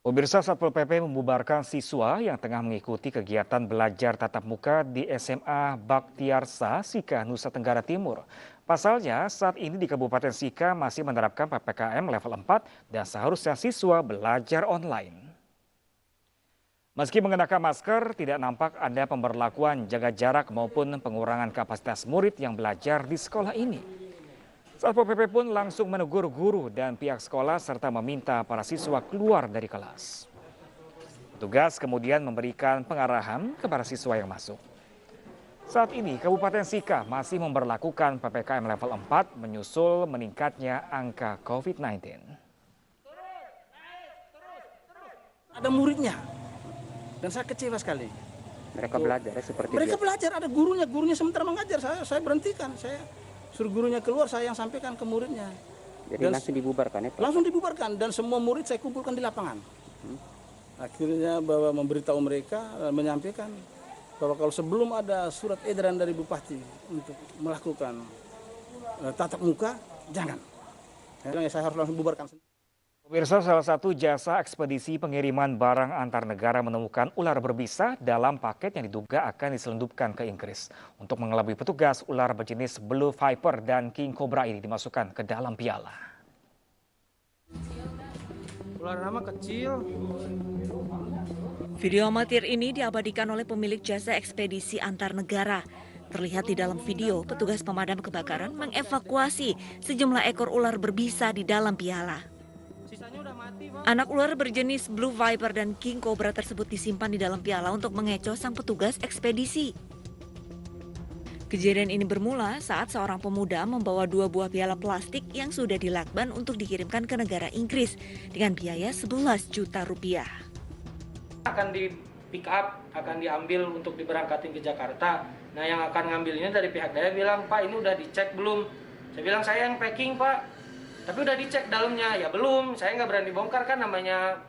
Pemirsa, Satpol PP membubarkan siswa yang tengah mengikuti kegiatan belajar tatap muka di SMA Baktiarsa, Sika, Nusa Tenggara Timur. Pasalnya, saat ini di Kabupaten Sika masih menerapkan PPKM level 4 dan seharusnya siswa belajar online. Meski mengenakan masker, tidak nampak ada pemberlakuan jaga jarak maupun pengurangan kapasitas murid yang belajar di sekolah ini. Satpol PP pun langsung menegur guru dan pihak sekolah serta meminta para siswa keluar dari kelas. Petugas kemudian memberikan pengarahan kepada siswa yang masuk. Saat ini Kabupaten Sika masih memberlakukan PPKM level 4 menyusul meningkatnya angka COVID-19. Ada muridnya dan saya kecewa sekali. Mereka belajar seperti Mereka biasa. belajar, ada gurunya sementara mengajar, saya berhentikan, saya suruh gurunya keluar, saya yang sampaikan ke muridnya. Jadi Dan langsung dibubarkan ya Pak? langsung dibubarkan dan semua murid saya kumpulkan di lapangan. Akhirnya bahwa memberitahu mereka, menyampaikan bahwa kalau sebelum ada surat edaran dari Bupati untuk melakukan tatap muka, jangan. Ya, saya harus langsung bubarkan. Pemirsa, salah satu jasa ekspedisi pengiriman barang antar negara menemukan ular berbisa dalam paket yang diduga akan diselundupkan ke Inggris. Untuk mengelabui petugas, ular berjenis Blue Viper dan King Cobra ini dimasukkan ke dalam piala. Ular nama kecil. Video amatir ini diabadikan oleh pemilik jasa ekspedisi antar negara. Terlihat di dalam video, petugas pemadam kebakaran mengevakuasi sejumlah ekor ular berbisa di dalam piala. Anak ular berjenis Blue Viper dan King Cobra tersebut disimpan di dalam piala untuk mengecoh sang petugas ekspedisi. Kejadian ini bermula saat seorang pemuda membawa 2 buah piala plastik yang sudah dilakban untuk dikirimkan ke negara Inggris dengan biaya 11 juta rupiah. Akan di pick up, akan diambil untuk diberangkatin ke Jakarta. Nah, yang akan ngambilnya dari pihak daya bilang, "Pak, ini udah dicek belum?" Saya bilang, "Saya yang packing, Pak." Tapi udah dicek dalamnya, ya belum. Saya nggak berani bongkar kan, namanya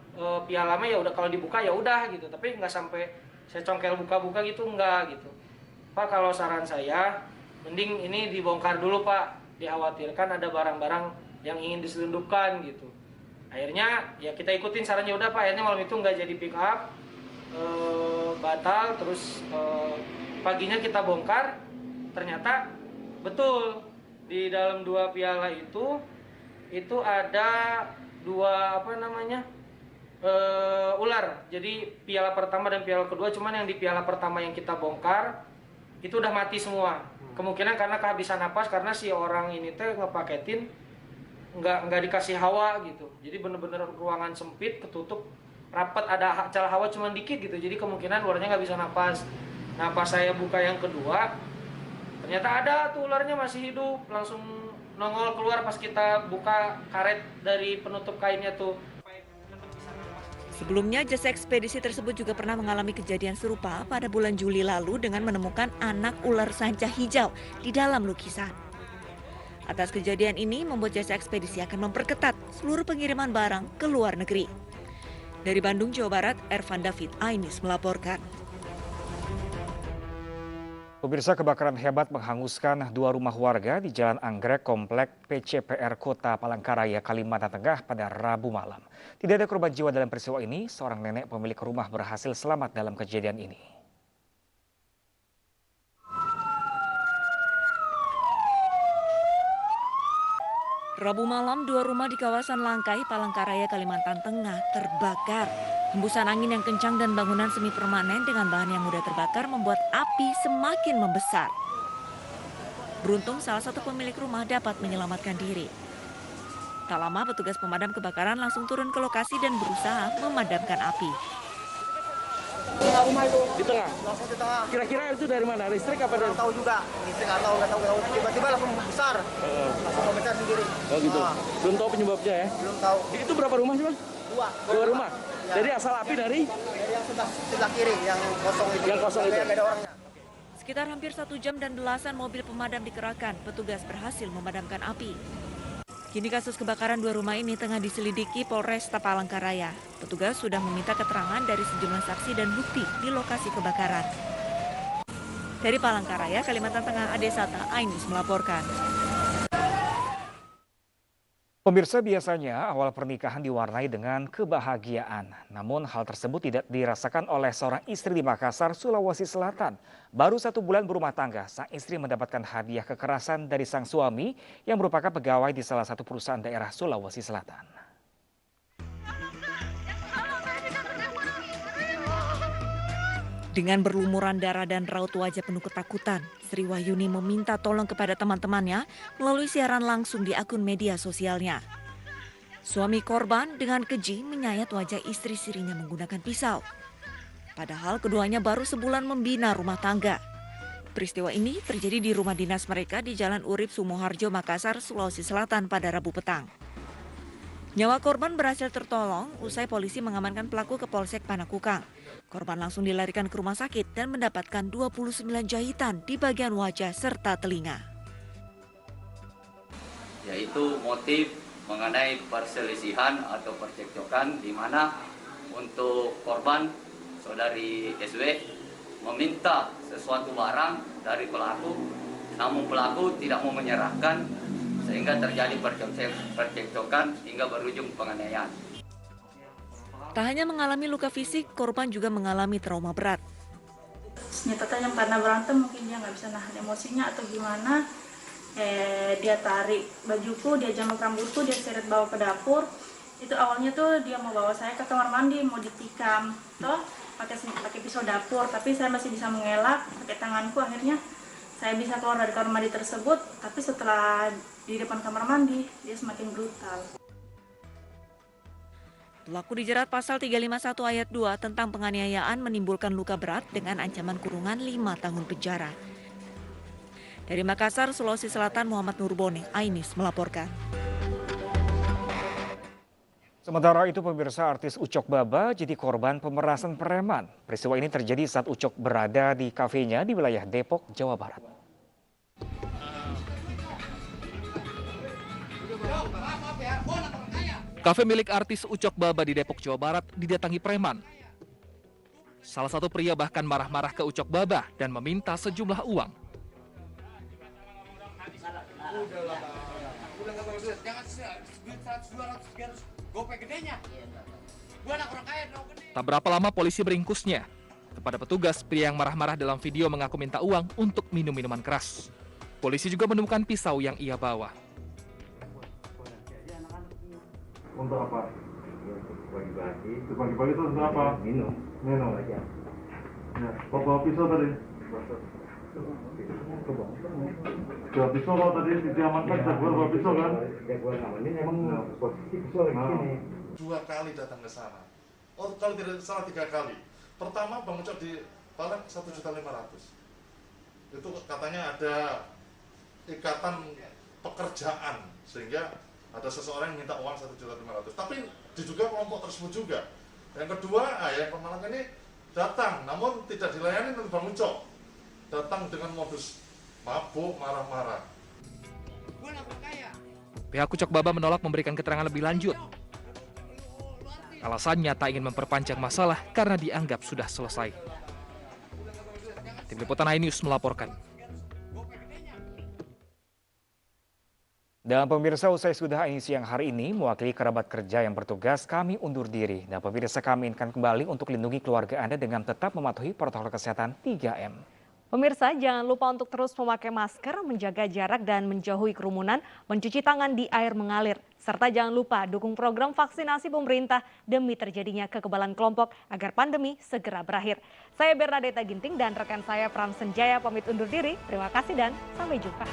piala mah ya udah kalau dibuka ya udah gitu. Tapi nggak sampai saya congkel buka-buka gitu, nggak gitu. Pak, kalau saran saya, mending ini dibongkar dulu Pak. Dikhawatirkan ada barang-barang yang ingin diselundupkan gitu. Akhirnya ya kita ikutin sarannya, udah Pak. Akhirnya malam itu nggak jadi pick up, batal. Terus paginya kita bongkar, ternyata betul di dalam 2 piala itu ada 2 ular. Jadi piala pertama dan piala kedua, cuman yang di piala pertama yang kita bongkar itu udah mati semua. Kemungkinan karena kehabisan napas, karena si orang ini teh ngepaketin nggak dikasih hawa gitu. Jadi bener-bener ruangan sempit, ketutup rapat, ada celah hawa cuman dikit gitu. Jadi kemungkinan ularnya nggak bisa napas. Nah, pas saya buka yang kedua, ternyata ada tuh ularnya masih hidup, langsung nongol keluar pas kita buka karet dari penutup kainnya tuh. Sebelumnya, jasa ekspedisi tersebut juga pernah mengalami kejadian serupa pada bulan Juli lalu dengan menemukan anak ular sanca hijau di dalam lukisan. Atas kejadian ini membuat jasa ekspedisi akan memperketat seluruh pengiriman barang ke luar negeri. Dari Bandung, Jawa Barat, Ervan David Ainis melaporkan. Pemirsa, kebakaran hebat menghanguskan 2 rumah warga di Jalan Anggrek, Komplek PCPR Kota Palangkaraya, Kalimantan Tengah pada Rabu malam. Tidak ada korban jiwa dalam peristiwa ini, seorang nenek pemilik rumah berhasil selamat dalam kejadian ini. Rabu malam, 2 rumah di kawasan Langkai, Palangkaraya, Kalimantan Tengah terbakar. Hembusan angin yang kencang dan bangunan semi permanen dengan bahan yang mudah terbakar membuat api semakin membesar. Beruntung salah satu pemilik rumah dapat menyelamatkan diri. Tak lama petugas pemadam kebakaran langsung turun ke lokasi dan berusaha memadamkan api. Rumah itu Di tengah. langsung di tengah. Kira-kira itu dari mana? Listrik apa dari? Nggak tahu juga, listrik nggak tahu. Tiba-tiba langsung besar, langsung memecah sendiri. Oh gitu. Nah, Belum tahu penyebabnya ya? belum tahu. Itu berapa rumah sih Bang? 2 rumah. Ya. Jadi asal api dari? Dari yang sebelah kiri, yang kosong itu. Yang kosong itu. Nggak ada orangnya. Sekitar hampir 1 jam dan belasan mobil pemadam dikerahkan, petugas berhasil memadamkan api. Kini kasus kebakaran 2 rumah ini tengah diselidiki Polresta Palangkaraya. Petugas sudah meminta keterangan dari sejumlah saksi dan bukti di lokasi kebakaran. Dari Palangkaraya, Kalimantan Tengah, Ade Sata, Ainis melaporkan. Pemirsa, biasanya awal pernikahan diwarnai dengan kebahagiaan. Namun hal tersebut tidak dirasakan oleh seorang istri di Makassar, Sulawesi Selatan. Baru 1 bulan berumah tangga, sang istri mendapatkan hadiah kekerasan dari sang suami yang merupakan pegawai di salah satu perusahaan daerah Sulawesi Selatan. Dengan berlumuran darah dan raut wajah penuh ketakutan, Sri Wahyuni meminta tolong kepada teman-temannya melalui siaran langsung di akun media sosialnya. Suami korban dengan keji menyayat wajah istri-istrinya menggunakan pisau. Padahal keduanya baru sebulan membina rumah tangga. Peristiwa ini terjadi di rumah dinas mereka di Jalan Urip Sumoharjo, Makassar, Sulawesi Selatan pada Rabu petang. Nyawa korban berhasil tertolong usai polisi mengamankan pelaku ke Polsek Panakukang. Korban langsung dilarikan ke rumah sakit dan mendapatkan 29 jahitan di bagian wajah serta telinga. Yaitu motif mengenai perselisihan atau percekcokan di mana untuk korban saudari SW meminta sesuatu barang dari pelaku, namun pelaku tidak mau menyerahkan sehingga terjadi percekcokan hingga berujung penganiayaan. Tak hanya mengalami luka fisik, korban juga mengalami trauma berat. Senjata tajam karena berantem mungkin dia nggak bisa nahan emosinya atau gimana. Dia tarik bajuku, dia jambak rambutku, dia seret bawa ke dapur. Itu awalnya tuh dia mau bawa saya ke kamar mandi, mau ditikam, toh pakai pisau dapur. Tapi saya masih bisa mengelak pakai tanganku. Akhirnya saya bisa keluar dari kamar mandi tersebut. Tapi setelah di depan kamar mandi, dia semakin brutal. Pelaku dijerat pasal 351 ayat 2 tentang penganiayaan menimbulkan luka berat dengan ancaman kurungan 5 tahun penjara. Dari Makassar, Sulawesi Selatan, Muhammad Nurboni, Ainis melaporkan. Sementara itu, pemirsa, artis Ucok Baba jadi korban pemerasan preman. Peristiwa ini terjadi saat Ucok berada di kafenya di wilayah Depok, Jawa Barat. Kafe milik artis Ucok Baba di Depok, Jawa Barat didatangi preman. Salah satu pria bahkan marah-marah ke Ucok Baba dan meminta sejumlah uang. Tak berapa lama polisi beringkusnya. Kepada petugas, pria yang marah-marah dalam video mengaku minta uang untuk minum minuman keras. Polisi juga menemukan pisau yang ia bawa. Untuk apa? Pagi-pagi. Pagi-pagi itu untuk apa? Minum. Aja. Ya, bawa pisau tadi. Bawa pisau kalau tadi diamankan, bawa pisau kan? Ini memang posisi pisau lagi sini. 2 kali datang ke sana. Oh, kalau tidak salah 3 kali. Pertama Bang Ucok ditolak 1.500.000. Itu katanya ada ikatan pekerjaan sehingga ada seseorang yang minta uang 1.500.000, tapi diduga kelompok tersebut juga. Yang kedua, yang pemalang ini datang, namun tidak dilayani oleh Bang Ucok. Datang dengan modus mabuk, marah-marah. Pihak Ucok Baba menolak memberikan keterangan lebih lanjut. Alasannya tak ingin memperpanjang masalah karena dianggap sudah selesai. Tim Liputan iNews melaporkan. Dan pemirsa, usai sudah ini siang hari ini, mewakili kerabat kerja yang bertugas, kami undur diri. Dan pemirsa, kami inginkan kembali untuk lindungi keluarga Anda dengan tetap mematuhi protokol kesehatan 3M. Pemirsa, jangan lupa untuk terus memakai masker, menjaga jarak dan menjauhi kerumunan, mencuci tangan di air mengalir. Serta jangan lupa dukung program vaksinasi pemerintah demi terjadinya kekebalan kelompok agar pandemi segera berakhir. Saya Bernadetta Ginting dan rekan saya Pram Senjaya pamit undur diri. Terima kasih dan sampai jumpa.